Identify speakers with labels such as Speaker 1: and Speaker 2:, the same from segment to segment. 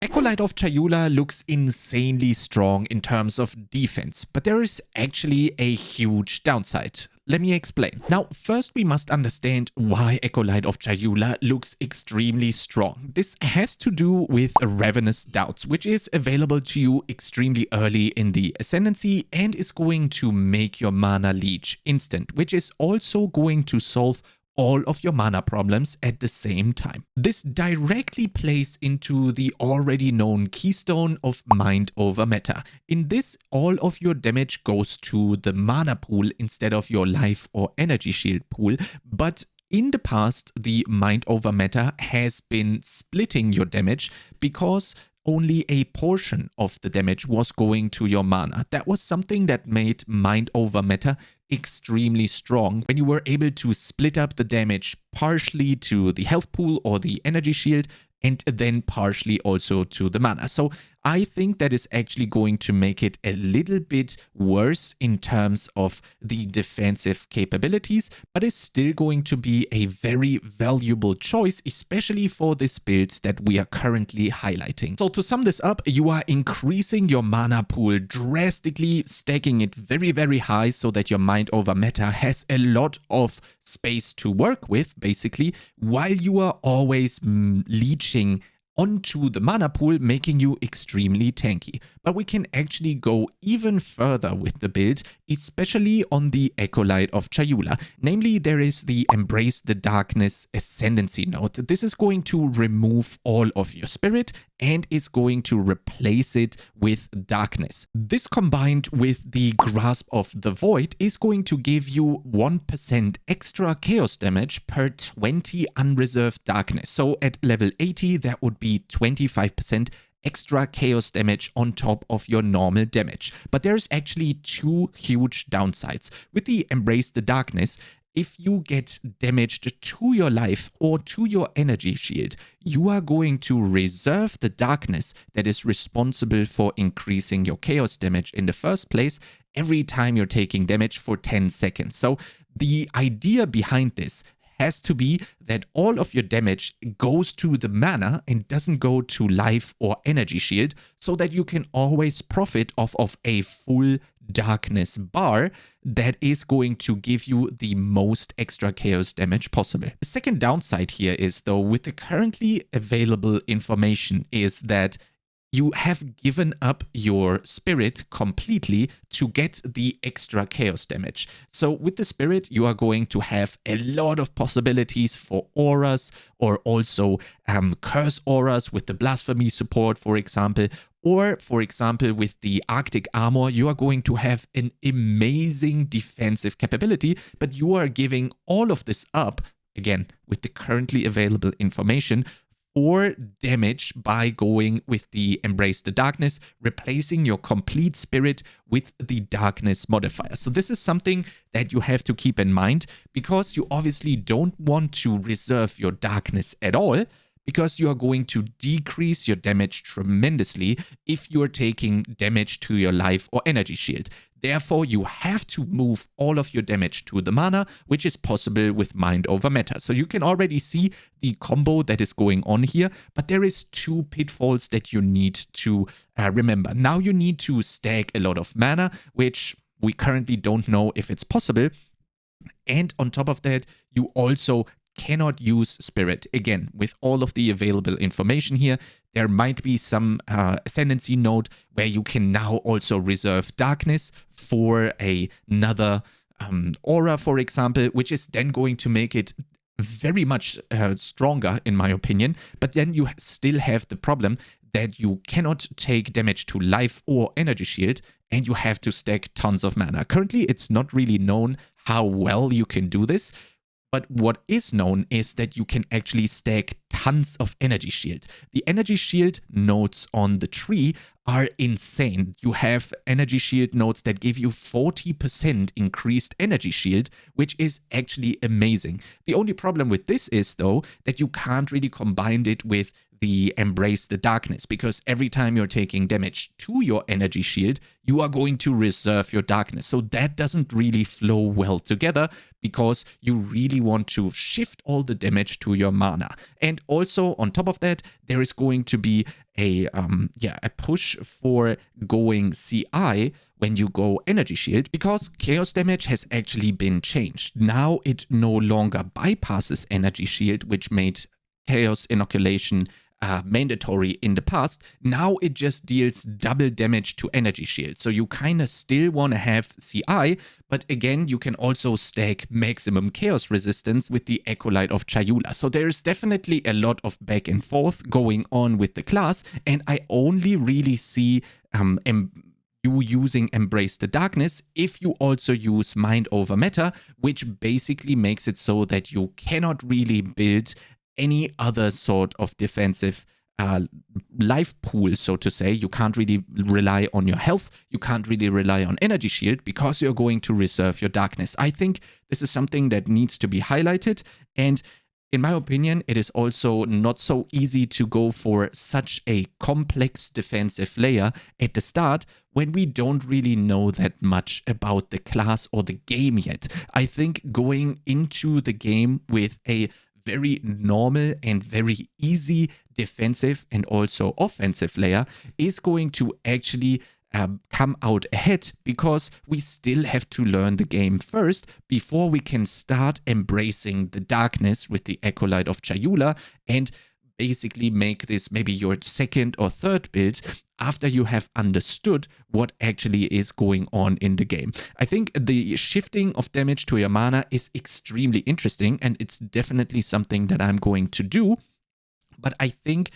Speaker 1: Acolyte of Chayula looks insanely strong in terms of defense, but there is actually a huge downside. Let me explain. Now, first we must understand why Acolyte of Chayula looks extremely strong. This has to do with Ravenous Doubts, which is available to you extremely early in the Ascendancy and is going to make your mana leech instant, which is also going to solve all of your mana problems at the same time. This directly plays into the already known keystone of Mind over Matter. In this, all of your damage goes to the mana pool instead of your life or energy shield pool, but in the past, the Mind over Matter has been splitting your damage because only a portion of the damage was going to your mana. That was something that made Mind over Matter extremely strong when you were able to split up the damage partially to the health pool or the energy shield and then partially also to the mana. So I think that is actually going to make it a little bit worse in terms of the defensive capabilities, but is still going to be a very valuable choice, especially for this build that we are currently highlighting. So to sum this up, you are increasing your mana pool drastically, stacking it very, very high so that your Mind over Matter has a lot of space to work with, basically, while you are always leeching onto the mana pool, making you extremely tanky. But we can actually go even further with the build, especially on the Acolyte of Chayula. Namely, there is the Embrace the Darkness Ascendancy node. This is going to remove all of your spirit and is going to replace it with darkness. This combined with the Grasp of the Void is going to give you 1% extra chaos damage per 20 unreserved darkness. So at level 80, that would be 25% extra chaos damage on top of your normal damage. But there's actually two huge downsides. With the Embrace the Darkness, if you get damaged to your life or to your energy shield, you are going to reserve the darkness that is responsible for increasing your chaos damage in the first place every time you're taking damage for 10 seconds. So the idea behind this has to be that all of your damage goes to the mana and doesn't go to life or energy shield, so that you can always profit off of a full darkness bar that is going to give you the most extra chaos damage possible. The second downside here is, though, with the currently available information, is that you have given up your spirit completely to get the extra chaos damage. So with the spirit, you are going to have a lot of possibilities for auras, or also curse auras with the blasphemy support, for example. Or, for example, with the Arctic armor, you are going to have an amazing defensive capability, but you are giving all of this up, again, with the currently available information, or damage by going with the Embrace the Darkness, replacing your complete spirit with the darkness modifier. So this is something that you have to keep in mind, because you obviously don't want to reserve your darkness at all, because you are going to decrease your damage tremendously if you are taking damage to your life or energy shield. Therefore, you have to move all of your damage to the mana, which is possible with Mind over Matter. So you can already see the combo that is going on here, but there is two pitfalls that you need to remember. Now you need to stack a lot of mana, which we currently don't know if it's possible. And on top of that, you also cannot use spirit. Again, with all of the available information here, there might be some Ascendancy node where you can now also reserve darkness for another aura, for example, which is then going to make it very much stronger, in my opinion. But then you still have the problem that you cannot take damage to life or energy shield, and you have to stack tons of mana. Currently, it's not really known how well you can do this. But what is known is that you can actually stack tons of energy shield. The energy shield nodes on the tree are insane. You have energy shield nodes that give you 40% increased energy shield, which is actually amazing. The only problem with this is, though, that you can't really combine it with the Embrace the Darkness, because every time you're taking damage to your energy shield, you are going to reserve your darkness. So that doesn't really flow well together, because you really want to shift all the damage to your mana. And also on top of that, there is going to be a push for going CI when you go energy shield, because chaos damage has actually been changed. Now it no longer bypasses energy shield, which made chaos inoculation mandatory in the past. Now it just deals double damage to energy shield. So you kind of still want to have CI, but again, you can also stack maximum chaos resistance with the Acolyte of Chayula. So there is definitely a lot of back and forth going on with the class, and I only really see you using Embrace the Darkness if you also use Mind Over Matter, which basically makes it so that you cannot really build any other sort of defensive life pool, so to say. You can't really rely on your health, you can't really rely on energy shield, because you're going to reserve your darkness. I think this is something that needs to be highlighted, and in my opinion, it is also not so easy to go for such a complex defensive layer at the start when we don't really know that much about the class or the game yet. I think going into the game with a very normal and very easy defensive and also offensive layer is going to actually come out ahead, because we still have to learn the game first before we can start embracing the darkness with the Acolyte of Chayula and basically make this maybe your second or third build after you have understood what actually is going on in the game. I think the shifting of damage to your mana is extremely interesting, and it's definitely something that I'm going to do. But I think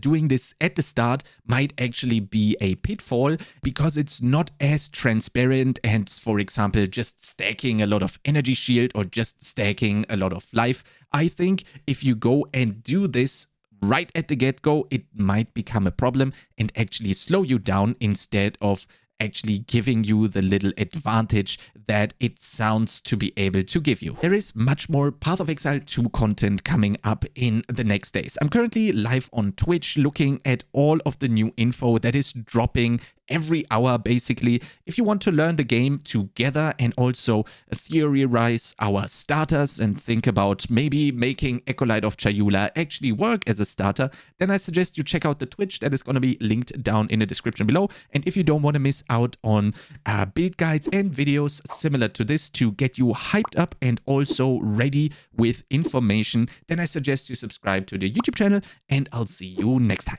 Speaker 1: doing this at the start might actually be a pitfall, because it's not as transparent and, for example, just stacking a lot of energy shield or just stacking a lot of life. I think if you go and do this right at the get-go, it might become a problem and actually slow you down instead of actually giving you the little advantage that it sounds to be able to give you. There is much more Path of Exile 2 content coming up in the next days. I'm currently live on Twitch looking at all of the new info that is dropping every hour, basically. If you want to learn the game together and also theorize our starters and think about maybe making Acolyte of Chayula actually work as a starter, then I suggest you check out the Twitch. That is going to be linked down in the description below. And if you don't want to miss out on build guides and videos similar to this to get you hyped up and also ready with information, then I suggest you subscribe to the YouTube channel, and I'll see you next time.